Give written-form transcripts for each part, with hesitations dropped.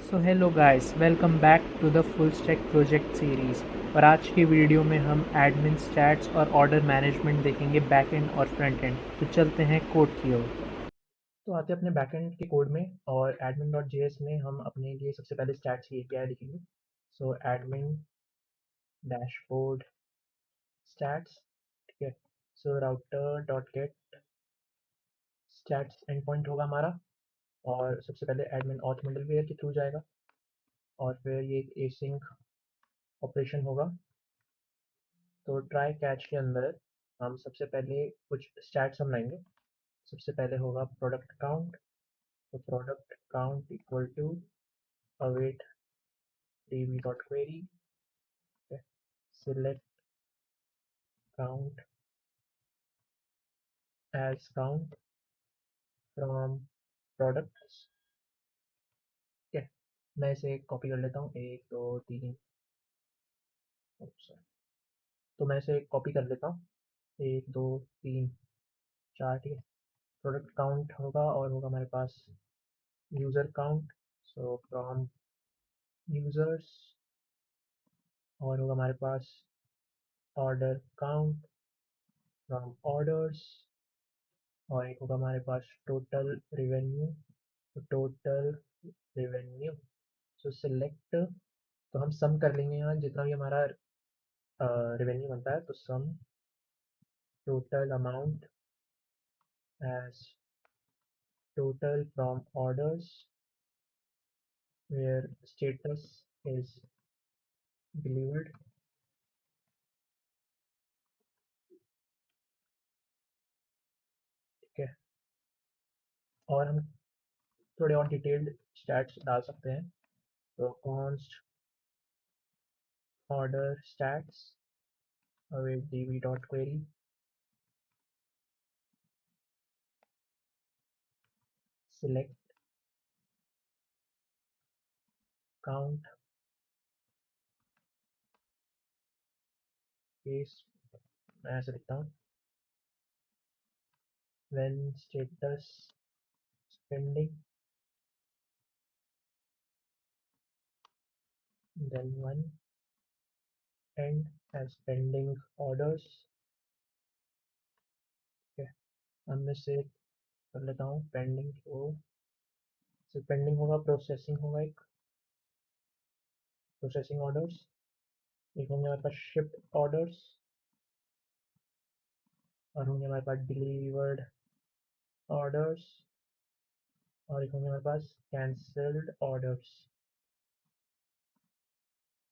So hello guys, welcome back to the full stack project series. और आज की video में हम एडमिन स्टैट्स और ऑर्डर मैनेजमेंट देखेंगे, बैक एंड और फ्रंट एंड। तो चलते हैं कोड की ओर। तो आते हैं अपने बैक एंड के कोड में, और एडमिन डॉट जे एस में हम अपने लिए सबसे पहले स्टैट्स की एपीआई लिखेंगे। सो एडमिन डैशबोर्ड स्टैट्स, ठीक है। So router dot gate stats and point होगा हमारा, और सबसे पहले एडमिन ऑथ मिडलवेयर के थ्रू जाएगा, और फिर ये एक एसिंक ऑपरेशन होगा। तो ट्राई कैच के अंदर हम सबसे पहले कुछ स्टैट्स हम लाएंगे। सबसे पहले होगा प्रोडक्ट काउंट। तो product count equal to await db dot query, select count as count from products, ठीक है। मैं इसे कॉपी कर लेता हूँ, 1 2 3। तो मैं इसे कॉपी कर लेता हूँ, 1 2 3 4, ठीक है। प्रोडक्ट काउंट होगा और होगा हमारे पास user count, so from users, और होगा हमारे पास ऑर्डर काउंट फ्रॉम ऑर्डर्स, और एक होगा हमारे पास टोटल रिवेन्यू। तो टोटल रिवेन्यू, सो सिलेक्ट, तो हम सम कर लेंगे यहाँ जितना भी हमारा रिवेन्यू बनता है। तो sum total amount as total from orders where status is delivered, ठीक है। और हम थोड़े और डिटेल्ड स्टैट्स डाल सकते हैं। तो const order stats with db dot query, select count case, मैं ऐसे लिखता हूँ, when status pending then one and as pending orders, ठीक है। अब मैं से कर लेता हूँ पेंडिंग, तो पेंडिंग होगा, प्रोसेसिंग होगा, एक प्रोसेसिंग ऑर्डर्स, एक होंगे हमारे पास शिफ्ट ऑर्डर्स, और होंगे हमारे पास डिलीवर्ड ऑर्डर्स, और एक होंगे हमारे पास कैंसल्ड ऑर्डर्स,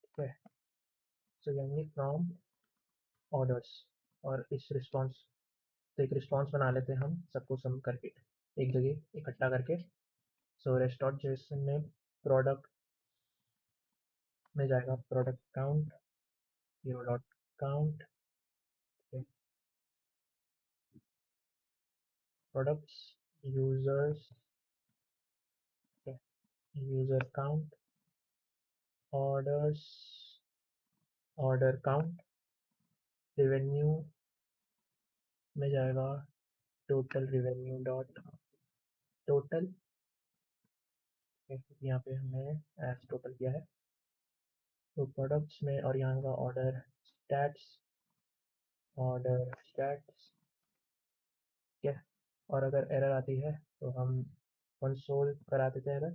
ठीक है। सो यानी फ्रॉम ऑर्डर्स, और इस रिस्पॉन्स, तो एक रिस्पॉन्स बना लेते हैं हम सबको सम करके एक जगह इकट्ठा करके। सो रेस्ट डॉट जेसन में प्रोडक्ट में जाएगा product count, hero dot count, products users, user count, orders order count, revenue में जाएगा टोटल रिवेन्यू डॉट टोटल, यहाँ पे हमने एज टोटल किया है। तो प्रोडक्ट्स में, और यहाँ का ऑर्डर स्टैट्स, ठीक है। और अगर एरर आती है तो हम कंसोल करा देते हैं एरर।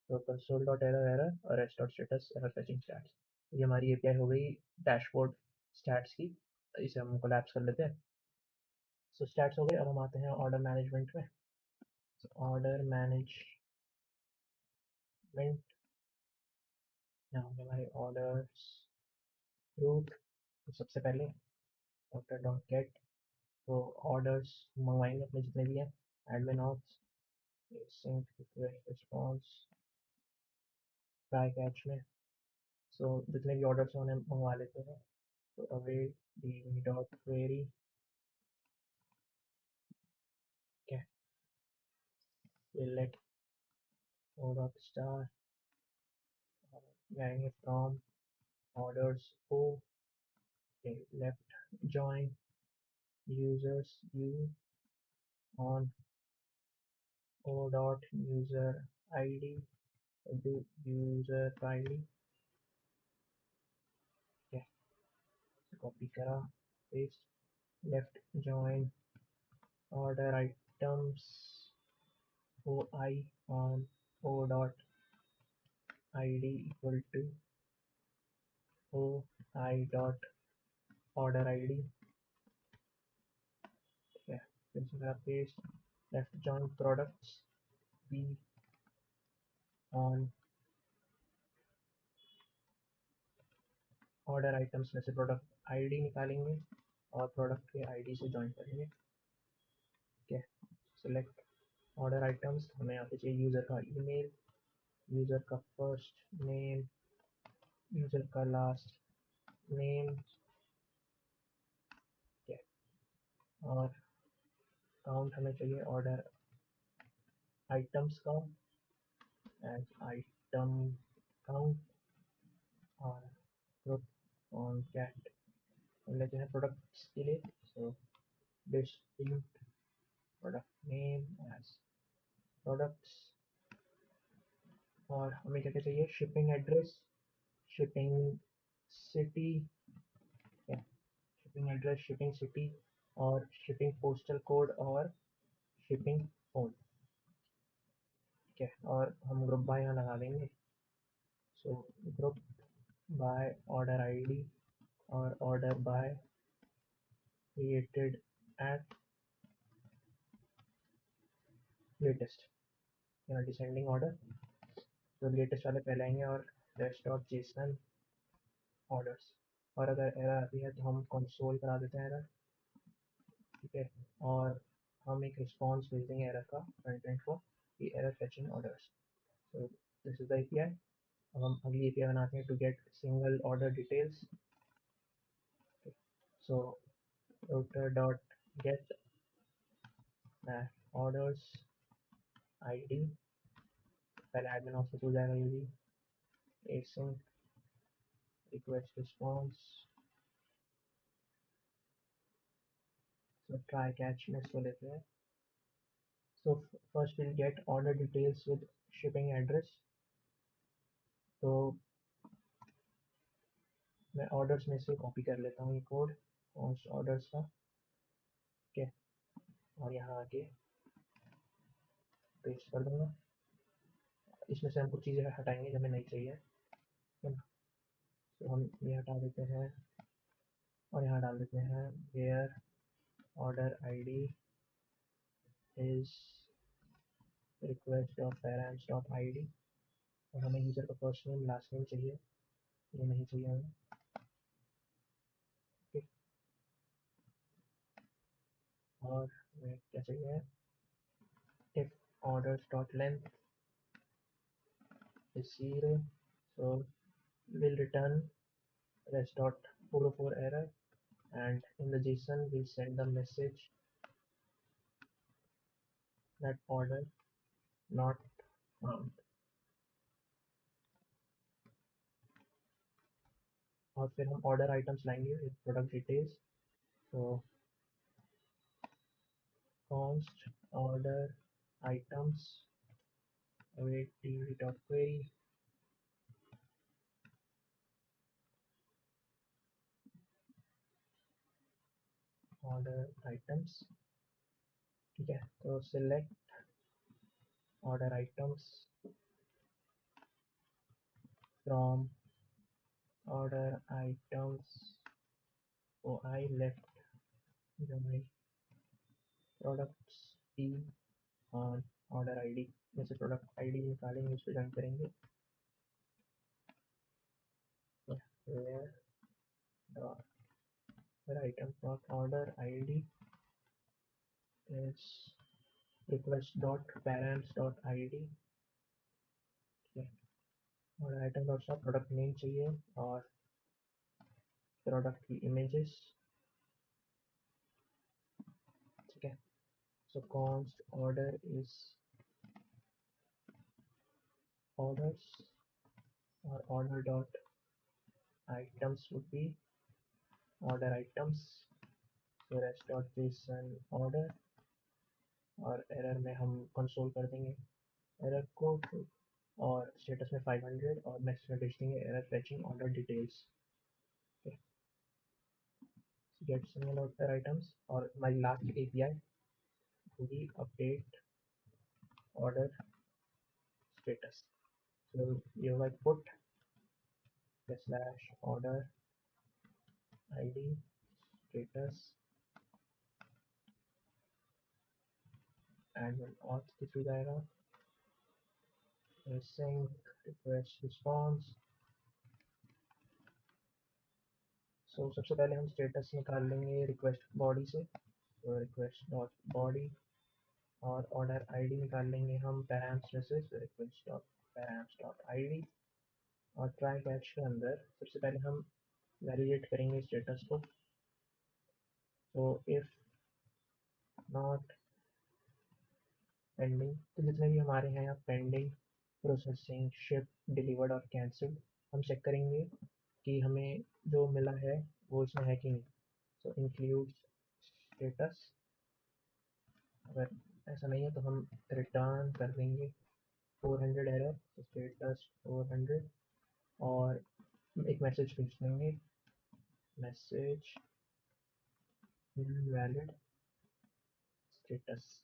तो कंसोल डॉट एरर एरर और S dot status error fetching stats, ये हमारी एपीआई हो गई डैशबोर्ड स्टैट्स की। इसे हम कोलैप्स कर लेते हैं। सो स्टैट्स हो गए। अब हम आते हैं ऑर्डर मैनेजमेंट में। ऑर्डर मैनेजमेंट, यहाँ पे हमारे ऑर्डर्स रूट। तो सबसे पहले ऑर्डर डॉट गेट, तो ऑर्डर्स मंगवाएंगे अपने जितने भी हैं, admin ops, sync request response, try catch में। सो जितने भी ऑर्डर्स हैं उन्हें मंगवा लेते हैं। तो अवेट डी डॉट क्वेरी, क्या, सिलेक्ट ओ डॉट स्टार, जाएंगे from orders O, left join users U on O dot user ID, user का आईडी, कॉपी करा, paste, left join order items O I on O dot I D equal to O I dot order I D. ठीक है, फिर से करा paste, left join products B on order items में से product ID निकालेंगे और प्रोडक्ट के आईडी से जॉइन करेंगे। ठीक है, सिलेक्ट ऑर्डर आइटम्स, हमें यहाँ पे चाहिए यूज़र का ईमेल, यूज़र का फर्स्ट नेम, यूज़र का लास्ट नेम। ठीक है, और काउंट हमें चाहिए ऑर्डर आइटम्स का एज आइटम काउंट, और ग्रुप ऑन कैट हम लेते हैं प्रोडक्ट्स के लिए। So distinct product name as products, और हमें क्या क्या चाहिए, shipping address, shipping city, shipping address, shipping city, और शिपिंग पोस्टल कोड, और शिपिंग फोन। ठीक है, और हम ग्रुप बाय यहाँ लगा देंगे। सो ग्रुप बाय ऑर्डर आईडी और order by created at latest, यहाँ डिसेंडिंग ऑर्डर, तो लेटेस्ट वाले पहले आएंगे, और रेस्ट ऑफ जेसन ऑर्डर्स। और अगर एरर आती है तो हम कंसोल करा देते हैं एरर। ठीक है, और हम एक रिस्पॉन्स भेज देंगे एरर का फ्रंट एंड को कि error fetching orders. So this is the API. अब हम अगली एपीआई बनाते हैं to get single order details. So router dot get orders ID, पहले एडमिन ऑप्शन हो जाएगा यूजी async request response, so try catch में इसको लेते हैं। so first we'll get order details with shipping address, तो मैं ऑर्डर्स में से कॉपी कर लेता हूँ ये कोड ऑर्डर्स का। ठीक है, और यहाँ आके पेस्ट कर दूंगा। इसमें से हम कुछ चीज़ें हटाएंगे जो हमें नहीं चाहिए, है ना। तो हम ये हटा देते हैं और यहाँ डाल देते हैं where order ID is request of parents dot ID, और हमें यूज़र का फर्स्ट नेम लास्ट नेम चाहिए, ये नहीं चाहिए हमें। ठीक, और हमें क्या चाहिए, if orders dot length is 0, so we'll return rest dot 404 error, and in the JSON we'll send the message that order not found, और फिर हम ऑर्डर आइटम्स लाएंगे with product details. So const order items await tv dot query order items। ठीक है, तो select order items from order items OI left join products P on order ID में से product ID निकालेंगे, उस पर join करेंगे। where the item dot order ID is request dot parents dot id। और आइटम डॉट सा product name चाहिए और प्रोडक्ट की इमेजेस। ठीक है, so const order is orders, और order dot items would be order items, so res dot JSON order, और error में हम कंसोल कर देंगे एरर को। और स्टेटस में 500 और मैसेज में भेज देंगे error fetching order details. Get single order items और हमारी लास्ट एपीआई होगी अपडेट ऑर्डर स्टेटस। तो ये होगा put slash order ID status and auth के थ्रू जाएगा सिंक रिक्वेस्ट रिस्पॉन्स। सो सबसे पहले हम स्टेटस निकाल लेंगे रिक्वेस्ट बॉडी से, तो रिक्वेस्ट डॉट बॉडी और ऑर्डर आईडी निकाल लेंगे हम पैराम्स में से, request dot params dot ID. और ट्राई कैच के अंदर सबसे पहले हम वैलिडेट करेंगे स्टेटस को। तो इफ नॉट पेंडिंग, तो जितने भी हमारे हैं यहाँ पेंडिंग, प्रोसेसिंग, शिप, डिलीवर्ड और कैंसिल्ड, हम चेक करेंगे कि हमें जो मिला है वो इसमें है कि नहीं। तो इंक्लूड स्टेटस, अगर ऐसा नहीं है तो हम रिटर्न कर देंगे 400 एरर, तो स्टेटस 400 और एक मैसेज भेज देंगे मैसेज इनवैलिड स्टेटस।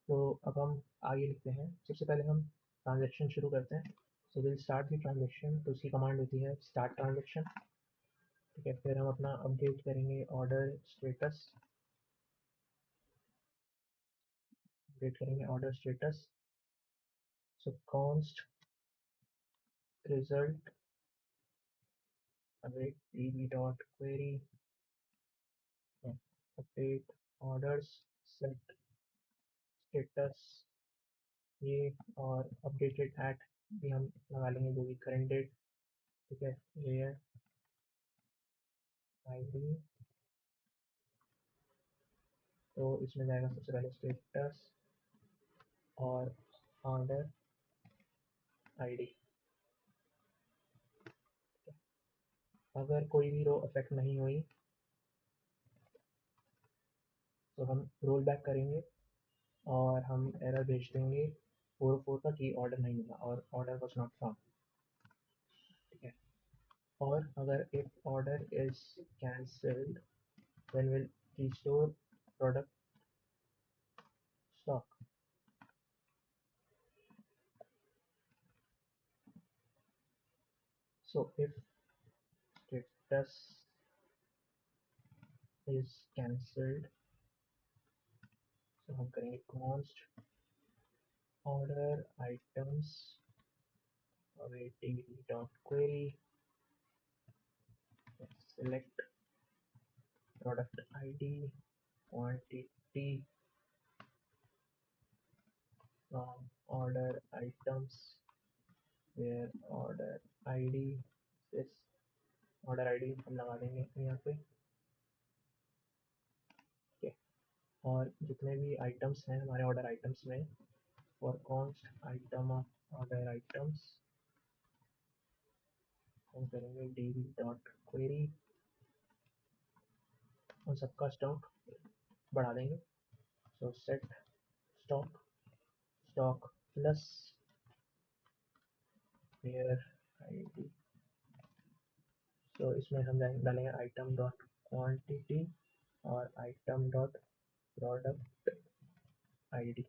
तो अब हम आगे लिखते हैं। सबसे पहले हम ट्रांजैक्शन शुरू करते हैं। So will start the transaction, तो उसकी कमांड होती है स्टार्ट ट्रांजैक्शन। ठीक है, फिर हम अपना अपडेट करेंगे ऑर्डर स्टेटस, अपडेट करेंगे ऑर्डर स्टेटस। सो const result await db dot query update orders set status ये, और अपडेटेड एट भी हम लगा लेंगे जो भी करंट डेट। ठीक है, ये आईडी, तो इसमें जाएगा सबसे पहले स्टेटस और ऑर्डर आईडी। अगर कोई भी रो अफेक्ट नहीं हुई तो हम रोल बैक करेंगे और हम एरर भेज देंगे 404 का कि ऑर्डर नहीं मिला और ऑर्डर वॉज नॉट फाउंड। ठीक है, और अगर if order is cancelled then will restore product stock. So if status is cancelled, तो हम करेंगे const order items awaiting dot query select product id quantity from order items where order id is, order ID हम लगा देंगे यहाँ पे। ठीक है, और जितने भी आइटम्स हैं हमारे ऑर्डर आइटम्स में, for const item of order items हम करेंगे db डॉट क्वेरी, उन सबका स्टॉक बढ़ा देंगे। So set stock stock plus where ID. तो इसमें हम डालेंगे आइटम डॉट क्वांटिटी और आइटम डॉट प्रोडक्ट आईडी।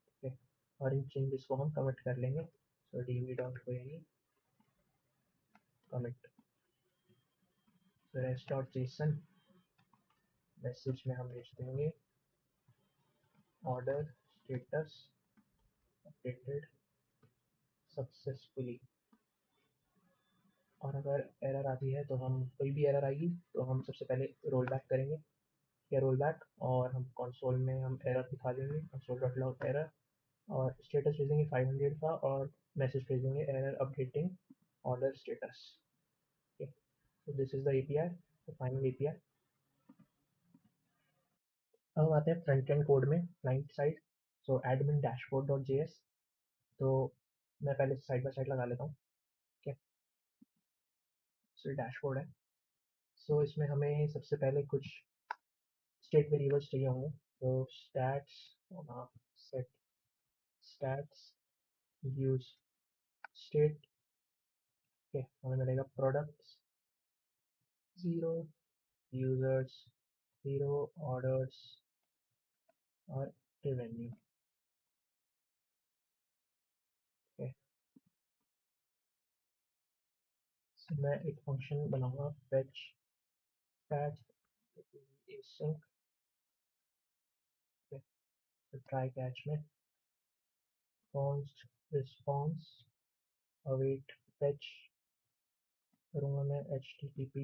ठीक है, और इन चेंजेस को हम कमिट कर लेंगे। सो db dot query commit, rest dot Jason message में हम भेज देंगे ऑर्डर स्टेटस अपडेटेड सक्सेसफुली। और अगर एरर आती है तो हम, कोई भी एरर आएगी तो हम सबसे पहले रोल बैक करेंगे या रोल बैक, और हम कंसोल में हम एरर दिखा देंगे कंसोल डॉट लॉग एरर, और स्टेटस भेजेंगे 500 का और मैसेज भेजेंगे error updating order status. Okay, so this is the API, the final API। अब हम आते हैं फ्रंट एंड कोड में क्लाइंट साइड। सो एडमिन डैशबोर्ड डॉट जेएस, तो मैं पहले साइड बाय साइड लगा लेता हूँ। ठीक है, सो डैशबोर्ड है। सो इसमें हमें सबसे पहले कुछ स्टेट वेरिएबल्स चाहिए होंगे, तो stats set stats use state के हमें मिलेगा products 0 users 0 orders और revenue के। so मैं एक फंक्शन बनाऊंगा fetch stats async के। तो try catch में const response await fetch करूँगा मैं http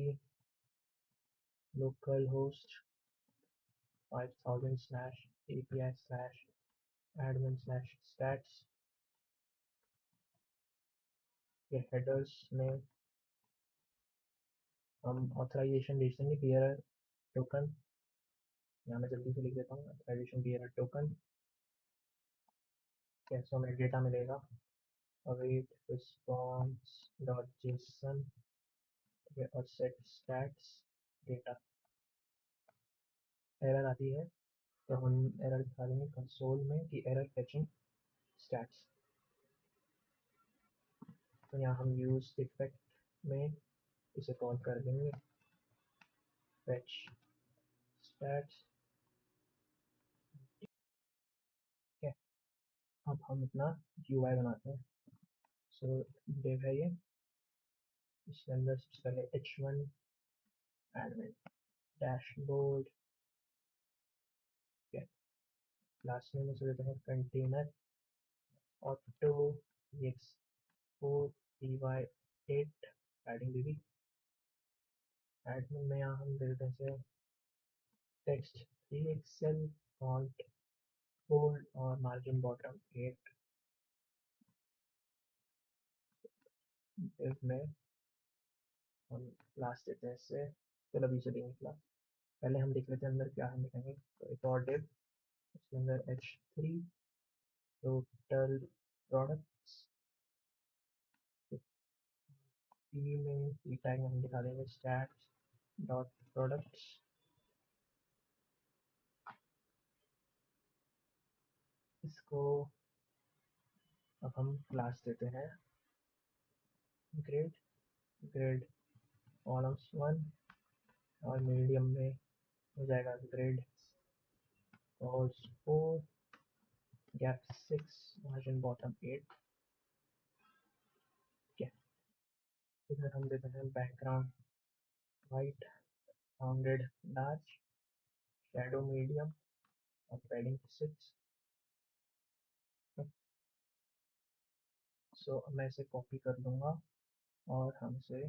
localhost 5000/api/admin/stats के headers में हम ऑथराइजेशन भेज देंगे bearer token। यहाँ मैं जल्दी से लिख देता हूँ ऑथराइजेशन bearer token। कैसे हमें डेटा मिलेगा await response .json और set stats डेटा। एरर आती है तो हम एरर दिखा देंगे कंसोल में कि एरर फैचिंग स्टैट्स। तो यहाँ हम यूज इफेक्ट में इसे कॉल कर देंगे fetch stats। ठीक है, अब हम अपना UI बनाते हैं। सो div है ये, इसके अंदर सबसे पहले h1 admin डैशबोर्ड के क्लास नेम उसे देते हैं container auto x4 py8 padding db। Admin में यहाँ हम दे देते हैं टेक्स्ट 3 एक्सेल फॉन्ट बोल्ड और मार्जिन बॉटम 8। div में हम क्लास देते हैं इससे, चलो अभी से देंगे क्लास। पहले हम देख लेते हैं अंदर क्या हम लिखेंगे। तो एक और div, उसके अंदर h3 टोटल प्रोडक्ट्स p में p टैग में हम दिखा देंगे stats डॉट प्रोडक्ट्स। इसको अब हम क्लास देते हैं ग्रेड ग्रेड कॉलम्स 1 और मीडियम में हो जाएगा grade calls 4 gap 6 margin bottom 8। क्या इधर हम देते हैं background white rounded large shadow medium और पैडिंग 6। सो मैं इसे कॉपी कर लूँगा और हम इसे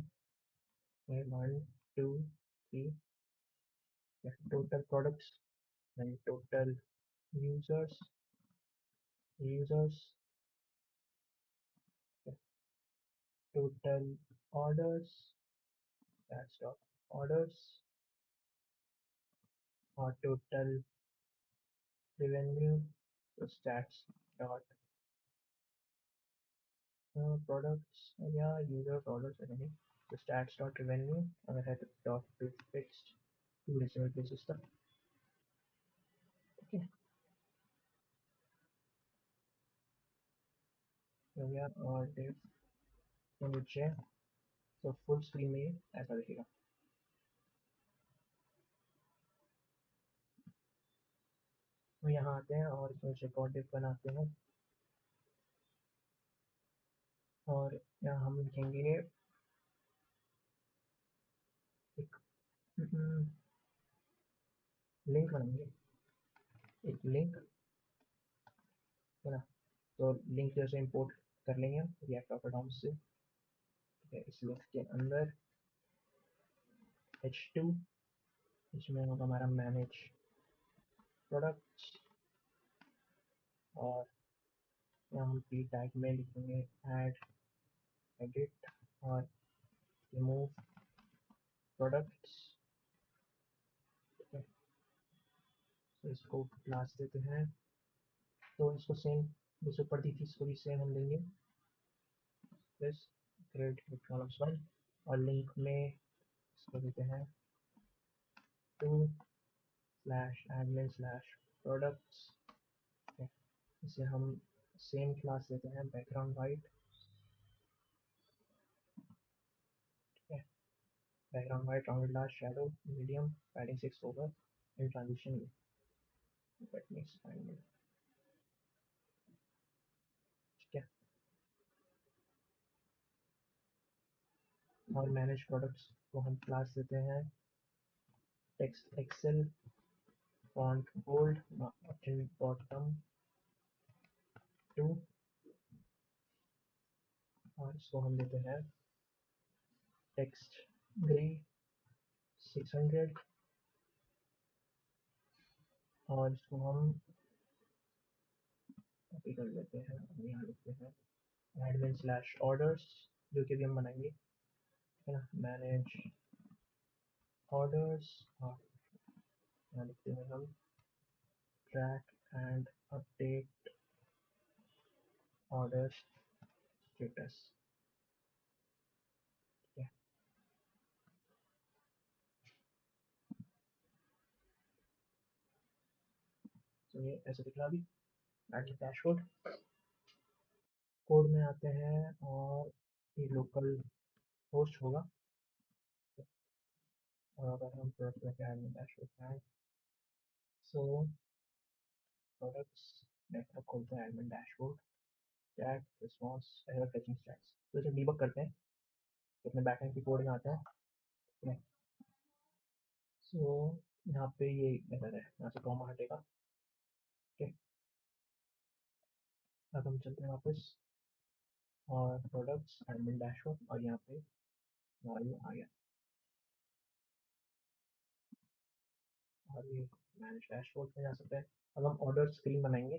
1 2 3 total products and total users total orders that's dot orders और total revenue तो stats dot products या users orders नहीं तो stats dot revenue अगर है तो dot to fixed to decimal places तक। ठीक है, हो गया। और div के नीचे तो फुल स्क्रीन में ऐसा दिखेगा। तो यहाँ आते हैं और कुछ एक और div बनाते हैं और यहाँ हम लिखेंगे एक लिंक बनाएंगे, एक लिंक है ना। तो लिंक जैसे इंपोर्ट कर लेंगे हम रिएक्ट डॉट डॉम से। ठीक है, इस लिंक के अंदर h2 इसमें होगा हमारा मैनेज प्रोडक्ट्स और यहाँ हम p टैग में लिखेंगे ऐड एडिट और रिमूव प्रोडक्ट्स। ठीक है, तो इसको क्लास देते हैं। तो इसको सेम जिस ऊपर दी थी इसको भी सेम हम देंगे प्लस ग्रेड कॉलम्स 1 और लिंक में इसको देते हैं 2/admin/products। इसे हम सेम क्लास देते हैं बैकग्राउंड वाइट। ठीक है, background white, rounded last, shadow medium, padding 6 over, इन ट्रांजिशन लेट मी एक्सपांड। ठीक है, और मैनेज प्रोडक्ट्स को हम क्लास देते हैं text XL, font bold, margin bottom 2, और इसको हम देते हैं टेक्स्ट ग्रे 600, और इसको हम कॉपी कर लेते हैं और यहाँ लिखते हैं एडमिन स्लैश ऑर्डर्स, जो कि भी हम बनाएंगे। ठीक है ना, मैनेज ऑर्डर्स, और यहाँ लिखते हैं हम track and update order status. ठीक है, तो ये ऐसे दिख रहा अभी एट डैशबोर्ड। कोड में आते हैं और ये लोकल होस्ट होगा, और अगर हम प्रोडक्ट में क्या एडमिन डैशबोर्ड हैं, सो प्रोडक्ट्स नेटवर्क खोलते हैं admin dashboard, chat response error फैचिंग stats. तो इसे डीबग करते हैं, तो अपने बैकएंड की कोड में आता है। सो यहाँ पे ये एरर है, यहाँ से कॉमा हटेगा। ठीक है, अब हम चलते हैं वापस और प्रोडक्ट्स एडमिन डैशबोर्ड, और यहाँ पे हमारा ये आ गया, और ये मैनेज डैशबोर्ड में जा सकते हैं। अब हम ऑर्डर स्क्रीन बनाएंगे।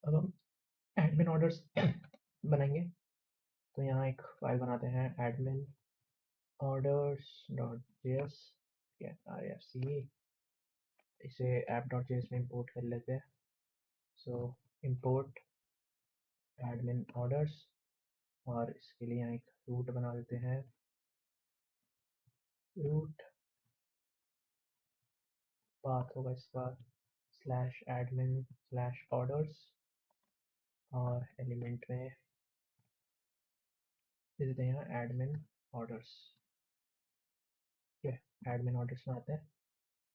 अब हम एडमिन ऑर्डर्स बनाएंगे, तो यहाँ एक फाइल बनाते हैं admin orders dot J S, R F C, इसे ऐप डॉट जे एस में इंपोर्ट कर लेते हैं। सो इंपोर्ट एडमिन ऑर्डर्स, और इसके लिए यहाँ एक रूट बना देते हैं, रूट पाथ होगा इसका स्लैश एडमिन स्लैश ऑर्डर्स, और एलिमेंट में दे देते हैं एडमिन ऑर्डर्स। ठीक है, एडमिन ऑर्डर्स में आते हैं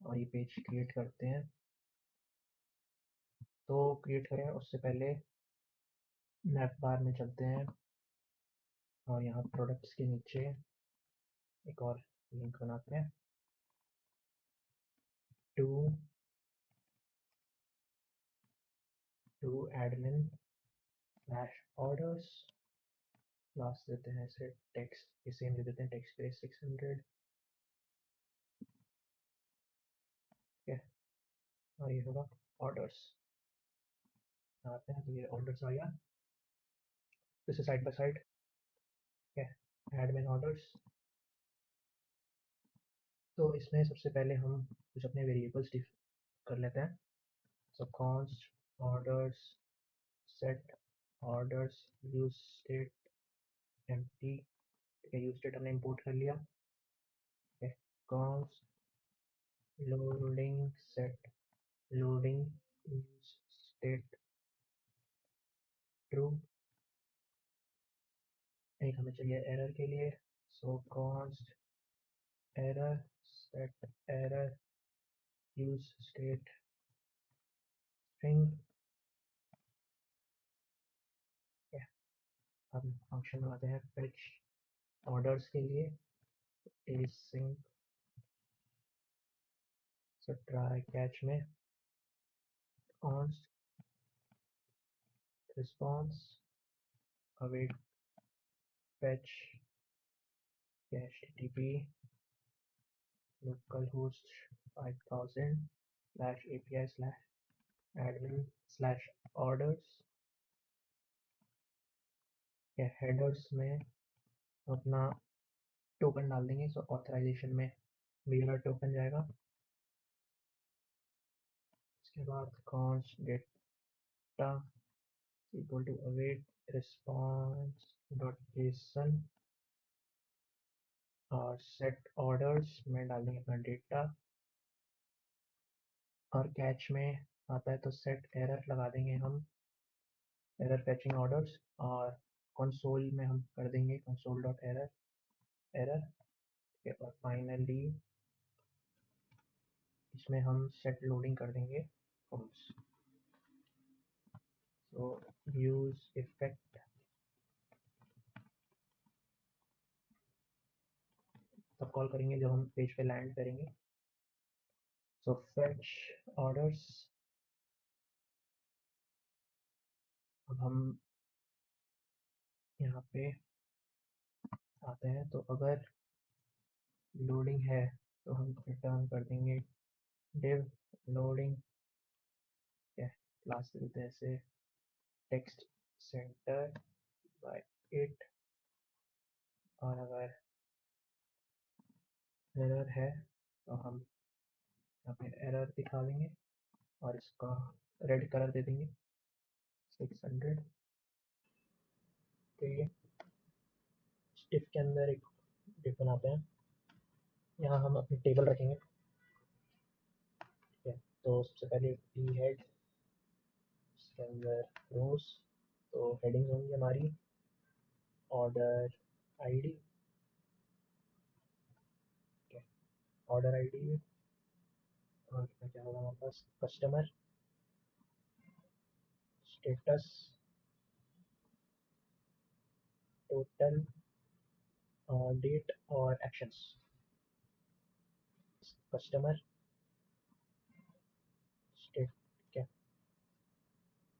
और ये पेज क्रिएट करते हैं। तो क्रिएट करें उससे पहले नैप बार में चलते हैं, और यहाँ प्रोडक्ट्स के नीचे एक और लिंक बनाते हैं, to admin slash orders, class देते हैं इसे टेक्स्ट के सेम दे देते हैं टेक्स्ट पे 600। ठीक है, और ये होगा ऑर्डर्स। आते हैं तो ये ऑर्डर्स आ गया, इसे साइड बाय साइड। ठीक है, एडमिन ऑर्डर्स, तो इसमें सबसे पहले हम कुछ अपने वेरिएबल्स कर लेते हैं। सो const orders set orders use state empty. ठीक है, यूज स्टेट हमने इंपोर्ट कर लिया। ठीक है, const loading set loading use state true. एक हमें चाहिए एरर के लिए, सो const error set error use state string. हम फंक्शन बनाते हैं फेच ऑर्डर्स के लिए, async सो ट्राई कैच में const response await fetch http localhost 5000 slash api slash admin slash orders। या हेडर्स में अपना टोकन डाल देंगे, सो ऑथराइजेशन में मेरा टोकन जाएगा। उसके बाद const data equal to await response dot json, और सेट ऑर्डर्स में डाल देंगे अपना डेटा, और कैच में आता है तो सेट एरर लगा देंगे हम, एरर फैचिंग ऑर्डर्स, और कंसोल में हम कर देंगे कंसोल डॉट एरर एरर। और फाइनली इसमें हम सेट लोडिंग कर देंगे फॉल्स। सो यूज इफेक्ट तब कॉल करेंगे जब हम पेज पे लैंड करेंगे। सो फैच ऑर्डर्स, अब हम यहाँ पे आते हैं तो अगर लोडिंग है तो हम रिटर्न कर देंगे div लोडिंग, क्लास देते हैं ऐसे टेक्स्ट सेंटर बाय इट, और अगर एरर है तो हम यहाँ पे एरर दिखा देंगे और इसका रेड कलर दे देंगे 600। तो ये स्टिफ के अंदर एक डिफ बनाते हैं, यहाँ हम अपनी टेबल रखेंगे। ठीक है, तो सबसे पहले पी हेड, इसके अंदर रोज, तो हेडिंग होंगी हमारी ऑर्डर आईडी, ऑर्डर आईडी, और क्या होगा हमारे पास कस्टमर स्टेटस, टोटल, डेट और एक्शंस। कस्टमर स्टेट, क्या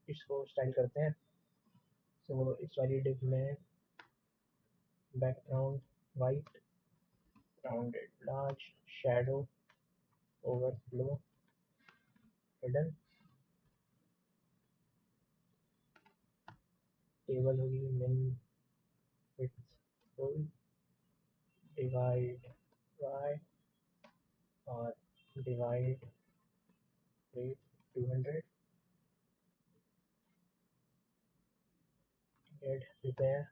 इसको स्टाइल करते हैं। तो इस वाली डिव में background white, rounded large, shadow, overflow, hidden, table होगी min width full, divide by, और divide rate 200, add repair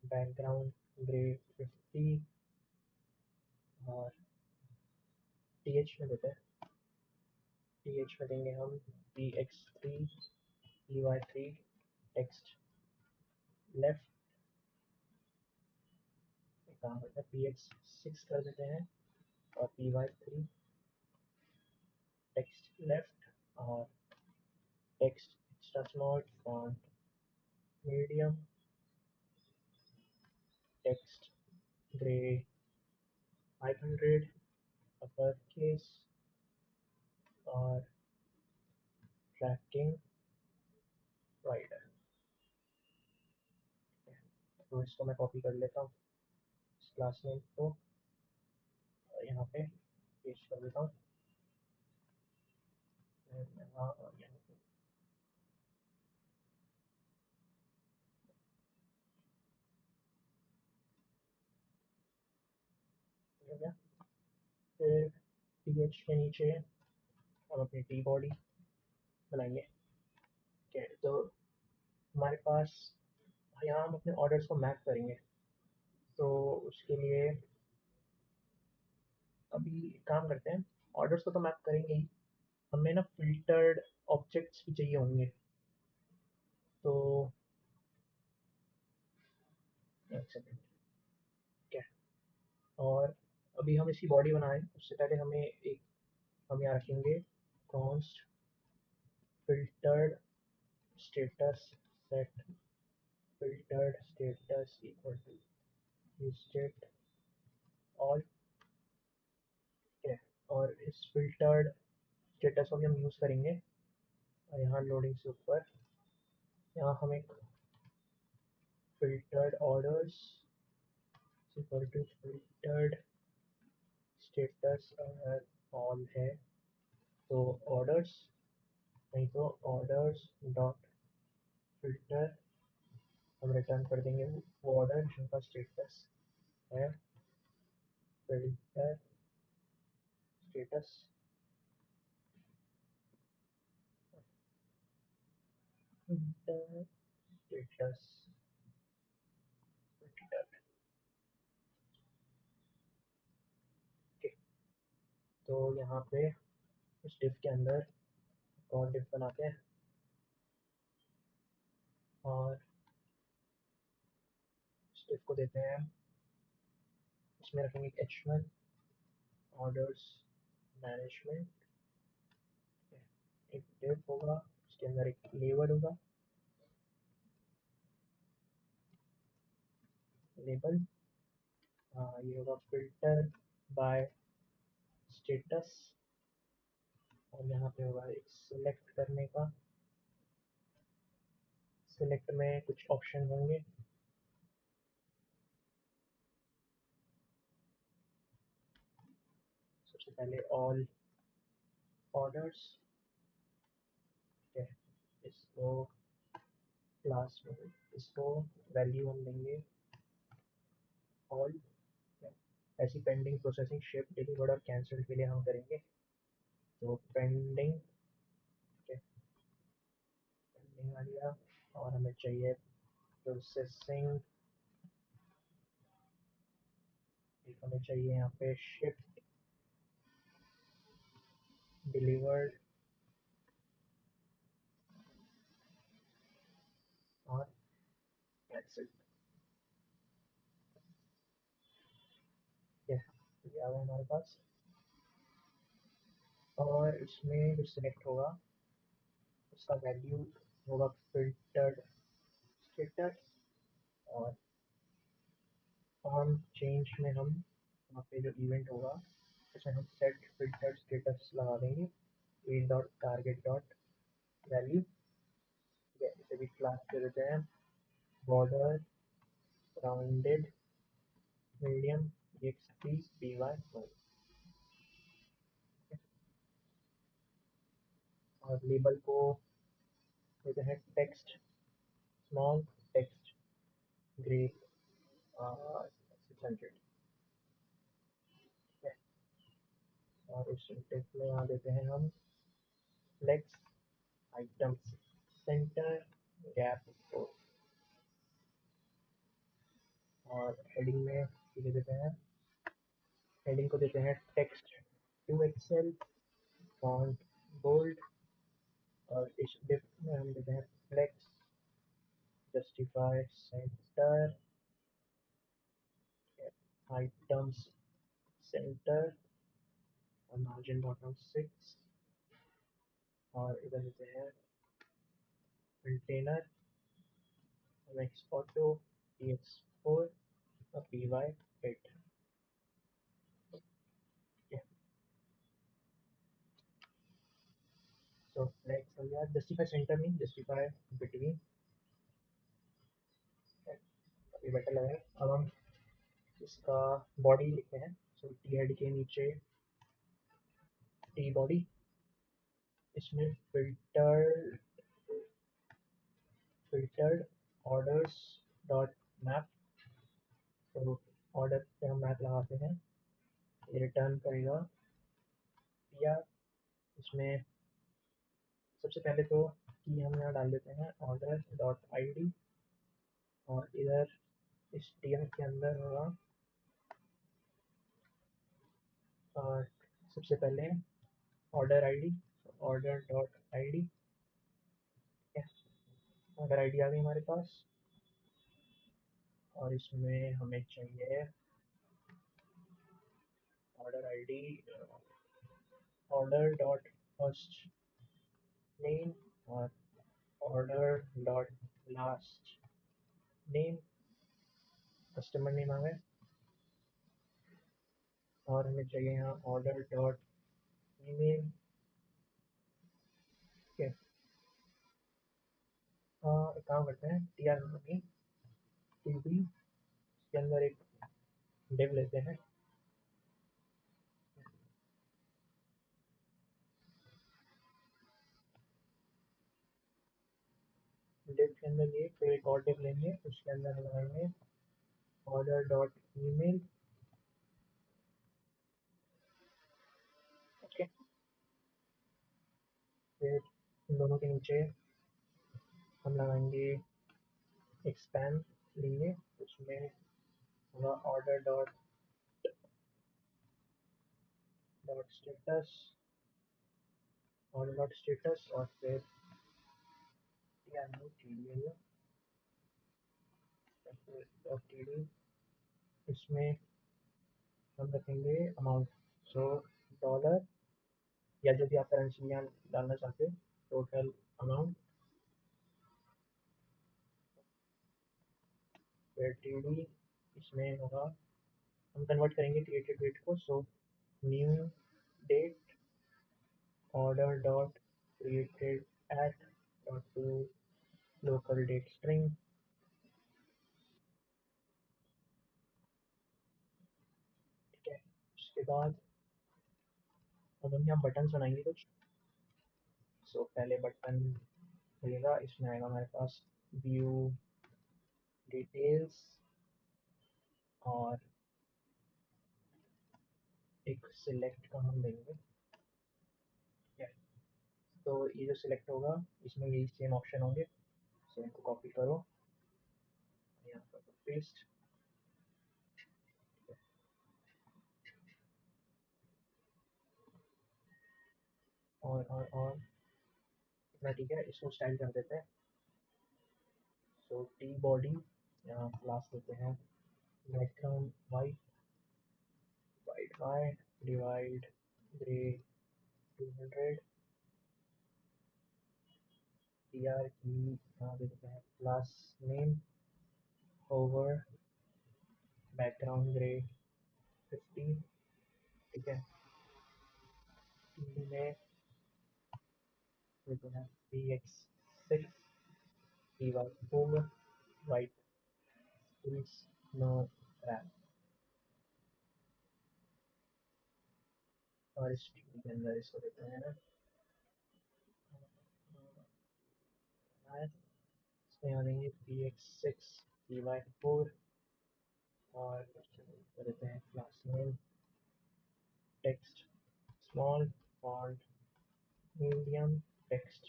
background grey 50, और टीएच में देते हैं, टीएच में देंगे हम px3 py3 टेक्स्ट लेफ्ट, काम करते हैं px6 कर देते हैं, और py3 टेक्स्ट लेफ्ट, और text extra small font medium, text grey 500 upper case, और ट्रैकिंग वाइडर। तो इसको मैं कॉपी कर लेता हूँ इस क्लास नेम को, और यहाँ पे पेस्ट कर देता हूँ, यहाँ और यहाँ पे। हो गया। फिर टीएच के नीचे हम अपनी टी बॉडी बनाएंगे। ठीक है, तो हमारे पास यहाँ हम अपने ऑर्डर्स को मैप करेंगे, तो उसके लिए अभी काम करते हैं। ऑर्डर्स को तो मैप करेंगे ही, हमें ना फिल्टर्ड ऑब्जेक्ट्स भी चाहिए होंगे। तो एक सेकेंड, क्या, और अभी हम इसकी बॉडी बनाएं उससे पहले हमें एक, हम यहाँ रखेंगे const filtered status set filtered status equal to state all. और इस फिल्टर्ड स्टेटस को भी हम यूज़ करेंगे, और यहाँ लोडिंग से ऊपर यहाँ हम एक filtered orders equal to filtered status अगर ऑल है तो ऑर्डर्स, नहीं तो ऑर्डर्स डॉट फिल्टर हम रिटर्न कर देंगे वो ऑर्डर जिनका स्टेटस है filter status, filter status filter. तो यहाँ पे इस डिफ के अंदर और डिफ बनाते हैं और इस डिफ को देते हैं, इसमें रखेंगे H1 ऑर्डर्स मैनेजमेंट। एक डिफ होगा, उसके अंदर एक लेबल होगा, लेबल ये होगा फिल्टर बाय स्टेटस, और यहाँ पे होगा एक सिलेक्ट करने का, सिलेक्ट में कुछ ऑप्शन होंगे, सबसे पहले ऑल ऑर्डर्स। ठीक है, इसको क्लास में इसको वैल्यू हम देंगे ऑल। ऐसी पेंडिंग प्रोसेसिंग शिप डिलीवर्ड और कैंसिल के लिए हम करेंगे, तो पेंडिंग, ठीक है, पेंडिंग आ गया। और हमें चाहिए प्रोसेसिंग, एक हमें चाहिए यहाँ पे शिप डिलीवर्ड और कैंसिल। ये आ गया हमारे पास। और इसमें जो सिलेक्ट होगा उसका वैल्यू होगा फिल्टर्ड स्टेटस, और फॉर्म चेंज में हम वहाँ पे जो इवेंट होगा उसमें हम सेट फिल्टर स्टेटस लगा देंगे, E dot target dot value. इसे भी क्लास दे देते हैं border rounded medium XP B Y no. और लेबल को देते हैं टेक्स्ट स्मॉल, टेक्स्ट ग्रे 600। और इस टेक्स्ट में यहाँ देते हैं हम फ्लेक्स आइटम्स सेंटर गैप 4। और हेडिंग में दे देते हैं, हेडिंग को देते हैं text two XL font bold. और इस डिफ में हम देते हैं flex justify center items center और मार्जिन बॉटम 6। और इधर देते हैं कंटेनर एक्स ऑटो EX4 और PY8। तो फ्लेक्स हो गया, जस्टिफाई सेंटर में जस्टिफाई बिटवीन, ये बेटर लग रहा है। अब हम इसका बॉडी लिखते हैं, सो टी हेड के नीचे टी बॉडी, इसमें फिल्टर्ड ऑर्डर्स डॉट मैप। तो ऑर्डर पे हम मैप लगाते हैं, ये रिटर्न करेगा PR। इसमें सबसे पहले तो की हम यहाँ डाल देते हैं ऑर्डर डॉट ID, और इधर इस TR के अंदर होगा और सबसे पहले order ID, order dot ID। Order ID आ गई हमारे पास। और इसमें हमें चाहिए order ID order dot first name और order dot last name, customer name आ गए। और हमें चाहिए यहाँ ऑर्डर डॉट ईमेल। ठीक है, एक काम करते हैं TR के अंदर एक डिव लेते हैं, डिव के अंदर ये फिर एक और डिव लेंगे, उसके अंदर लगाएंगे ऑर्डर डॉट ईमेल। ओके, फिर इन दोनों के नीचे हम लगाएंगे एक स्पैन लेंगे, उसमें होगा order dot dot status order dot status और फिर टी इसमें हम रखेंगे अमाउंट, सो डॉलर या जो भी आप करेंसी यहाँ डालना चाहते हैं, टोटल अमाउंट, फिर टी डी इसमें होगा, हम कन्वर्ट करेंगे क्रिएटेड डेट को, so new date order dot created at dot to local date string. ठीक है, उसके बाद अब हम यहाँ बटन बनाएंगे कुछ। सो पहले बटन मिलेगा, इसमें आएगा हमारे पास व्यू डिटेल्स और एक सिलेक्ट का हम देंगे। ठीक है, तो ये जो सिलेक्ट होगा इसमें यही सेम ऑप्शन होंगे, सो इनको कॉपी करो, यहाँ पर पेस्ट। और इतना ठीक है, इसको स्टाइल कर देते हैं। सो टी बॉडी यहाँ क्लास देते हैं background white, white divide grey 200, T R की यहाँ देते हैं class name over background grey 50। ठीक है, में देते हैं px6 py4 white no RAM, और इस के अंदर इसको देते हैं ना, इसमें यहाँ देंगे px6 py4 और देते हैं class name text small font medium text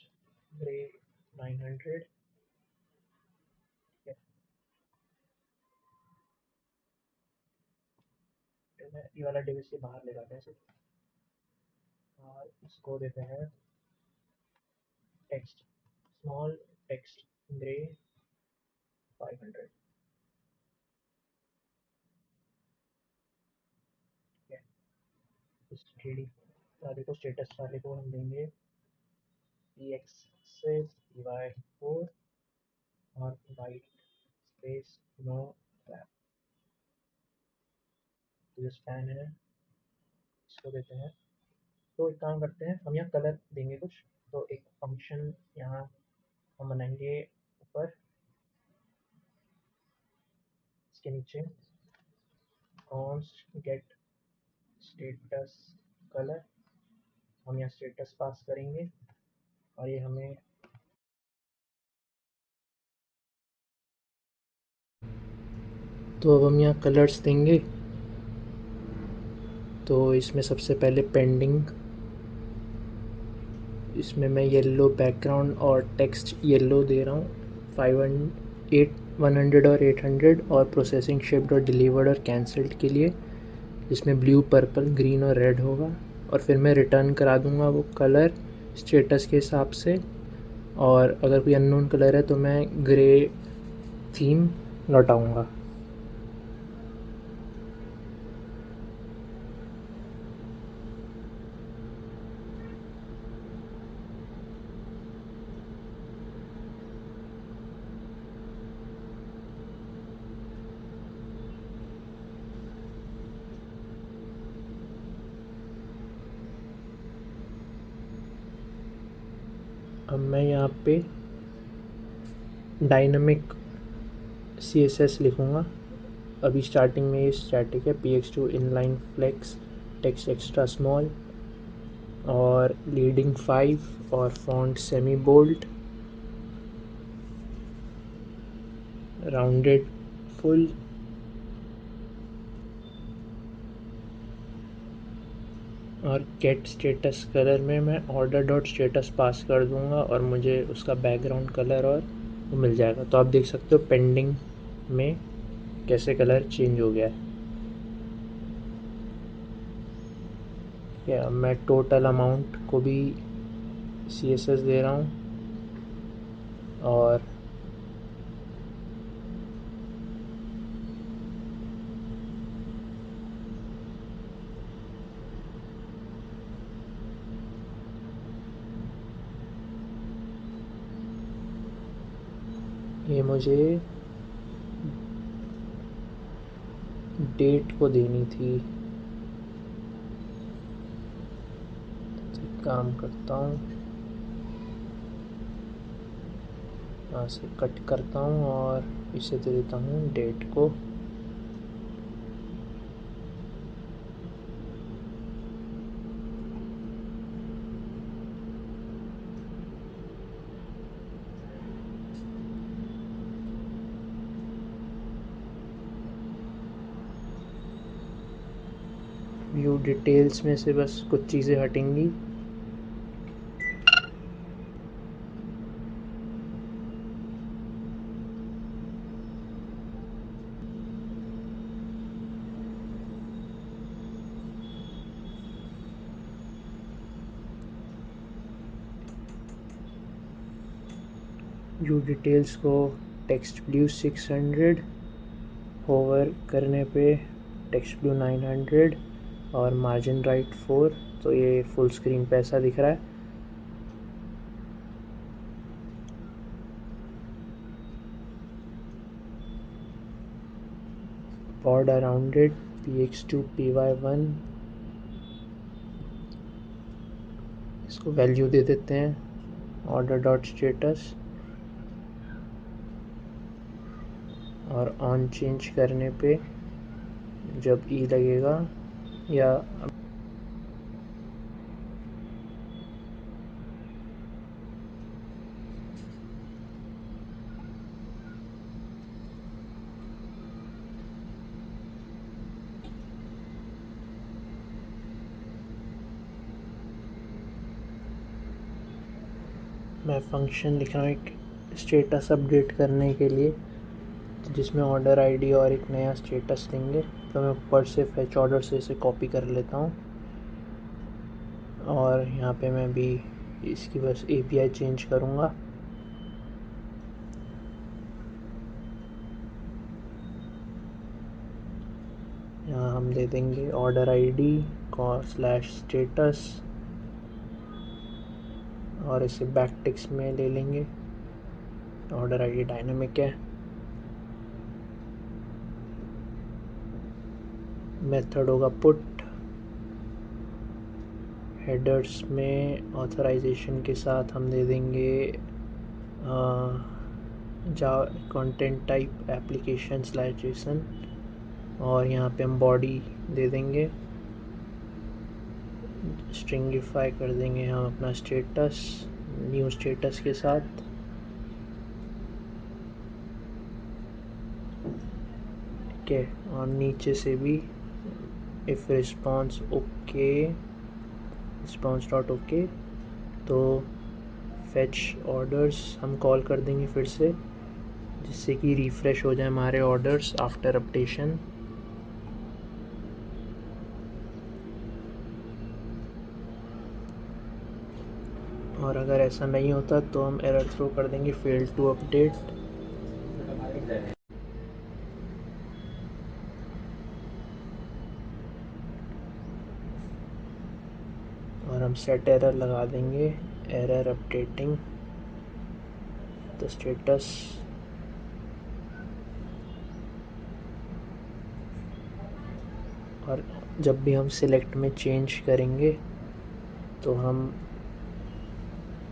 grey 900। ये वाला डिवाइस से बाहर ले जाते हैं सिर्फ, और इसको देते हैं टेक्स्ट स्मॉल टेक्स्ट ग्रे 500। देखो स्टेटस वाले को हम देंगे px6 py4 और वाइट स्पेस नो रैप। जो स्पैन है इसको देते हैं। तो एक काम करते हैं, हम यहाँ कलर देंगे कुछ, तो एक फंक्शन यहाँ हम बनाएंगे ऊपर, इसके नीचे कॉन्स्ट गेट स्टेटस कलर, हम यहाँ स्टेटस पास करेंगे और ये हमें तो अब हम यहाँ कलर्स देंगे। तो इसमें सबसे पहले पेंडिंग, इसमें मैं येलो बैकग्राउंड और टेक्स्ट येलो दे रहा हूँ 100 और 800, और प्रोसेसिंग शिप्ड और डिलीवर्ड और कैंसल्ड के लिए जिसमें ब्लू पर्पल ग्रीन और रेड होगा, और फिर मैं रिटर्न करा दूँगा वो कलर स्टेटस के हिसाब से, और अगर कोई अननोन कलर है तो मैं ग्रे थीम लौटाऊँगा। अब मैं यहाँ पे डायनामिक CSS लिखूँगा। अभी स्टार्टिंग में ये स्टैटिक है, px2 inline flex text extra small और लीडिंग 5 और font semibold rounded full, और गेट स्टेटस कलर में मैं ऑर्डर डॉट स्टेटस पास कर दूंगा और मुझे उसका बैकग्राउंड कलर और वो मिल जाएगा। तो आप देख सकते हो पेंडिंग में कैसे कलर चेंज हो गया है। अब मैं टोटल अमाउंट को भी CSS दे रहा हूँ और ये मुझे डेट को देनी थी। तो काम करता हूँ, यहाँ से कट करता हूँ और इसे दे देता हूँ डेट को। व्यू डिटेल्स में से बस कुछ चीज़ें हटेंगी। व्यू डिटेल्स को टेक्स्ट ब्लू 600, होवर करने पे टेक्स्ट ब्लू 900 और मार्जिन राइट 4। तो ये फुल स्क्रीन पे ऐसा दिख रहा है। बॉर्डर राउंडेड px2 py1, इसको वैल्यू दे देते हैं ऑर्डर डॉट स्टेटस और ऑन चेंज करने पे जब ई लगेगा या मैं फंक्शन लिख रहा हूँ एक स्टेटस अपडेट करने के लिए, जिसमें ऑर्डर आईडी और एक नया स्टेटस देंगे। तो मैं ऊपर से फेच ऑर्डर से इसे कॉपी कर लेता हूँ और यहाँ पे मैं भी इसकी बस API चेंज करूँगा। यहाँ हम दे देंगे ऑर्डर आईडी स्लैश स्टेटस और इसे बैक टेक्स्ट में ले लेंगे। ऑर्डर आईडी डायनामिक है। मेथड होगा पुट। हेडर्स में ऑथराइजेशन के साथ हम दे देंगे content type application slash Jason और यहाँ पे हम बॉडी दे देंगे। स्ट्रिंगिफाई कर देंगे हम अपना स्टेटस न्यू स्टेटस के साथ। ठीक है, और नीचे से भी if response okay response dot okay, तो फेच ऑर्डर्स हम कॉल कर देंगे फिर से, जिससे कि रिफ़्रेश हो जाए हमारे ऑर्डर्स आफ्टर अपडेशन। और अगर ऐसा नहीं होता तो हम एरर थ्रो कर देंगे फेल टू अपडेट। और हम सेट एरर लगा देंगे एरर अपडेटिंग द स्टेटस। और जब भी हम सिलेक्ट में चेंज करेंगे तो हम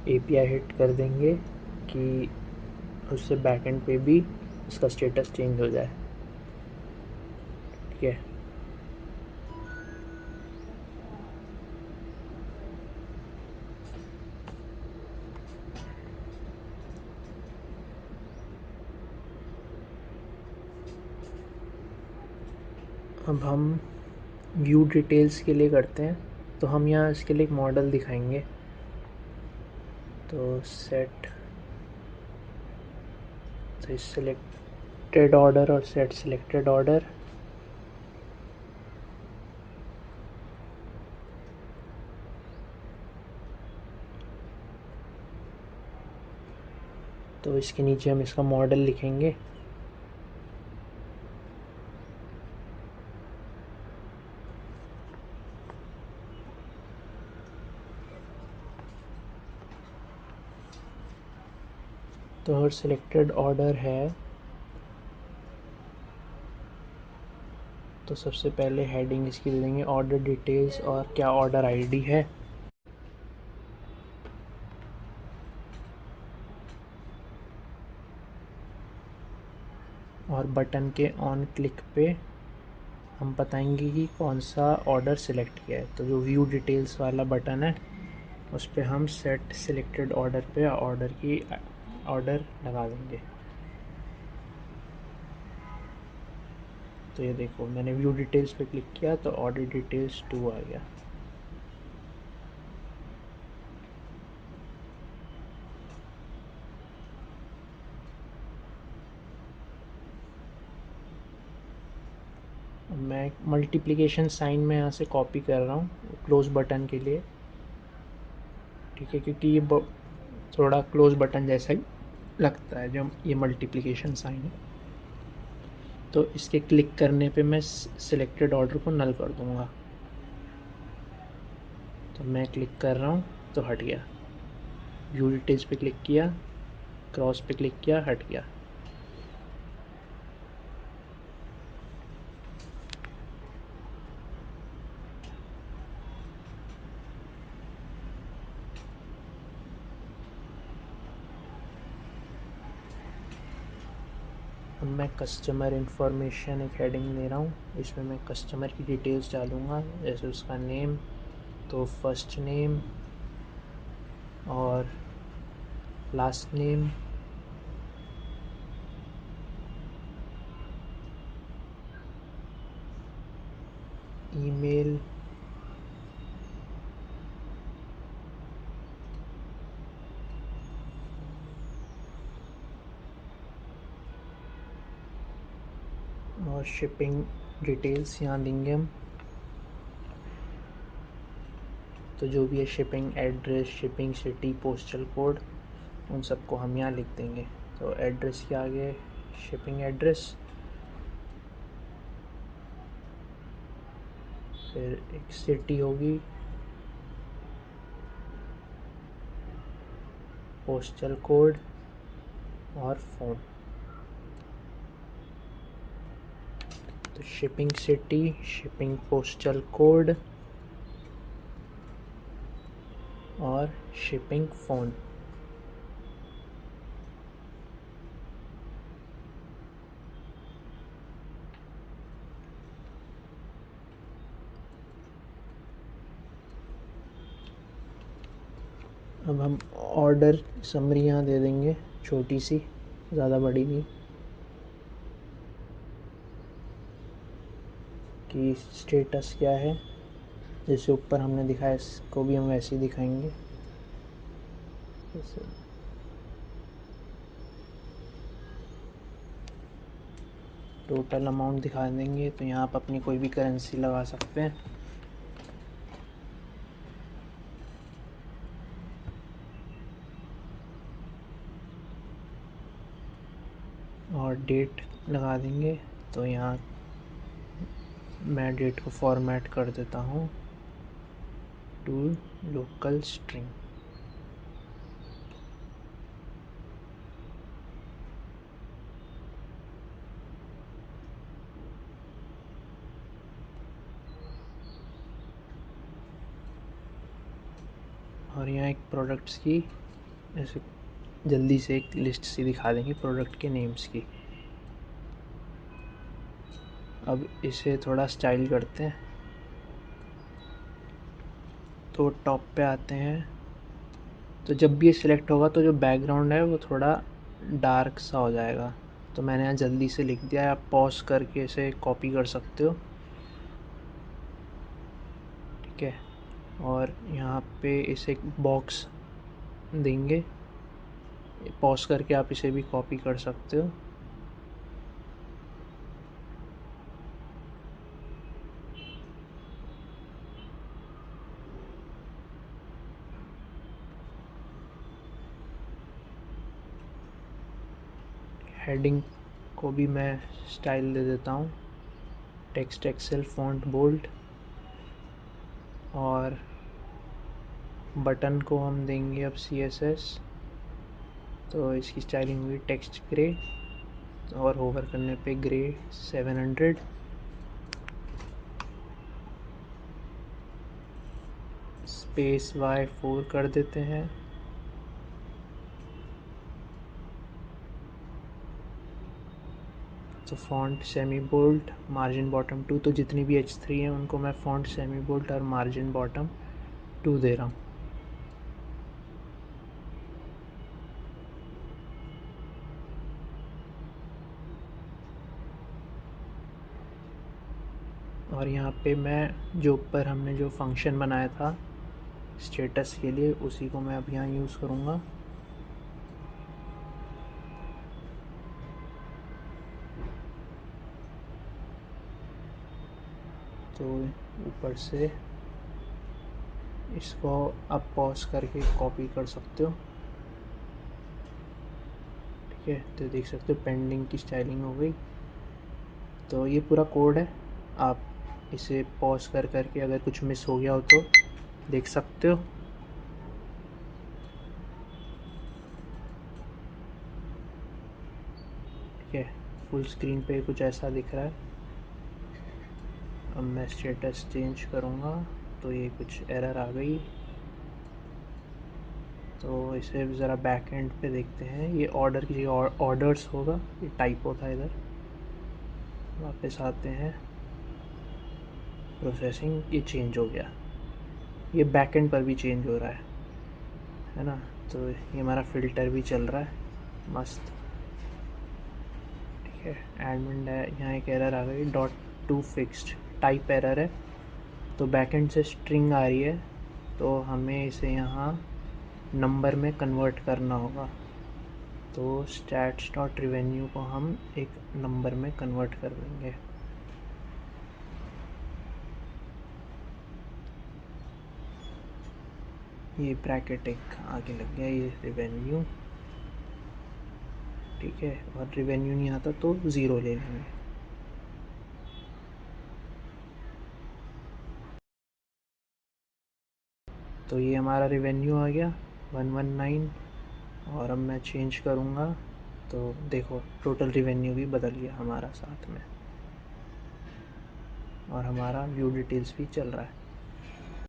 API हिट कर देंगे कि उससे बैकएंड पे भी उसका स्टेटस चेंज हो जाए। ठीक है, अब हम व्यू डिटेल्स के लिए करते हैं। तो हम यहाँ इसके लिए एक मॉडल दिखाएंगे। तो सेट सिलेक्टेड ऑर्डर और सेट सिलेक्टेड ऑर्डर, तो इसके नीचे हम इसका मॉडल लिखेंगे। तो हर सिलेक्टेड ऑर्डर है, तो सबसे पहले हेडिंग इसकी दे देंगे ऑर्डर डिटेल्स और क्या ऑर्डर आईडी है। और बटन के ऑन क्लिक पे हम बताएंगे कि कौन सा ऑर्डर सिलेक्ट किया है। तो जो व्यू डिटेल्स वाला बटन है उस पर हम सेट सिलेक्टेड ऑर्डर पे ऑर्डर लगा देंगे। तो ये देखो, मैंने व्यू डिटेल्स पे क्लिक किया तो ऑर्डर डिटेल्स 2 आ गया। मैं मल्टीप्लिकेशन साइन में यहाँ से कॉपी कर रहा हूँ क्लोज बटन के लिए, ठीक है, क्योंकि ये थोड़ा क्लोज बटन जैसा ही लगता है जब ये मल्टीप्लिकेशन साइन है। तो इसके क्लिक करने पे मैं सिलेक्टेड ऑर्डर को नल कर दूँगा। तो मैं क्लिक कर रहा हूँ तो हट गया। व्यू डिटेल्स पे क्लिक किया, क्रॉस पे क्लिक किया, हट गया। अब मैं कस्टमर इंफॉर्मेशन एक हेडिंग दे रहा हूँ, इसमें मैं कस्टमर की डिटेल्स डालूँगा, जैसे उसका नेम, तो फर्स्ट नेम और लास्ट नेम, ईमेल, और शिपिंग डिटेल्स यहाँ देंगे हम। तो जो भी है shipping address, shipping city, postal code, उन सबको हम यहाँ लिख देंगे। तो एड्रेस के आगे शिपिंग एड्रेस, फिर एक सिटी होगी, पोस्टल कोड और फ़ोन। तो shipping city, shipping postal code और शिपिंग फ़ोन। अब हम ऑर्डर समरी यहाँ दे देंगे, छोटी सी, ज़्यादा बड़ी नहीं, कि स्टेटस क्या है, जैसे ऊपर हमने दिखाया इसको भी हम वैसे ही दिखाएंगे। जैसे टोटल अमाउंट दिखा देंगे, तो यहाँ आप अपनी कोई भी करेंसी लगा सकते हैं। और डेट लगा देंगे, तो यहाँ मैं डेट को फॉर्मेट कर देता हूँ टू लोकल स्ट्रिंग। और यहाँ एक प्रोडक्ट्स की ऐसे जल्दी से एक लिस्ट सी दिखा देंगे प्रोडक्ट के नेम्स की। अब इसे थोड़ा स्टाइल करते हैं, तो टॉप पे आते हैं। तो जब भी ये सिलेक्ट होगा तो जो बैकग्राउंड है वो थोड़ा डार्क सा हो जाएगा। तो मैंने यहाँ जल्दी से लिख दिया, आप पॉज करके इसे कॉपी कर सकते हो, ठीक है। और यहाँ पे इसे एक बॉक्स देंगे, पॉज करके आप इसे भी कॉपी कर सकते हो। हेडिंग को भी मैं स्टाइल दे देता हूँ, टेक्स्ट एक्सेल फॉन्ट बोल्ड। और बटन को हम देंगे अब CSS, तो इसकी स्टाइलिंग हुई टेक्स्ट ग्रे, और होवर करने पे ग्रे 700। स्पेस Y4 कर देते हैं। तो font semibold, margin bottom 2, तो जितनी भी H3 हैं उनको मैं फॉन्ट सेमी बोल्ड और मार्जिन बॉटम 2 दे रहा हूँ। और यहाँ पे मैं जो ऊपर हमने जो फंक्शन बनाया था स्टेटस के लिए, उसी को मैं अब यहाँ यूज़ करूँगा। तो ऊपर से इसको आप पॉज करके कॉपी कर सकते हो, ठीक है। तो देख सकते हो पेंडिंग की स्टाइलिंग हो गई। तो ये पूरा कोड है, आप इसे पॉज कर करके अगर कुछ मिस हो गया हो तो देख सकते हो। ठीक है, फुल स्क्रीन पे कुछ ऐसा दिख रहा है। अब मैं स्टेटस चेंज करूँगा तो ये कुछ एरर आ गई। तो इसे ज़रा बैक एंड पे देखते हैं। ये ऑर्डर की ऑर्डर्स होगा, ये टाइपो था इधर। वापस आते हैं, प्रोसेसिंग, ये चेंज हो गया। ये बैक एंड पर भी चेंज हो रहा है ना। तो ये हमारा फ़िल्टर भी चल रहा है मस्त, ठीक है। एडमिन यहाँ एक एरर आ गई, .to फिक्स्ड टाइप एरर है। तो बैक एंड से स्ट्रिंग आ रही है, तो हमें इसे यहाँ नंबर में कन्वर्ट करना होगा। तो stats.revenue को हम एक नंबर में कन्वर्ट कर देंगे। ये ब्रैकेट एक आगे लग गया, ये रेवेन्यू, ठीक है। और रेवेन्यू नहीं आता तो 0 ले लेंगे। तो ये हमारा रेवेन्यू आ गया 119। और अब मैं चेंज करूँगा तो देखो टोटल रेवेन्यू भी बदल गया हमारा साथ में, और हमारा व्यू डिटेल्स भी चल रहा है।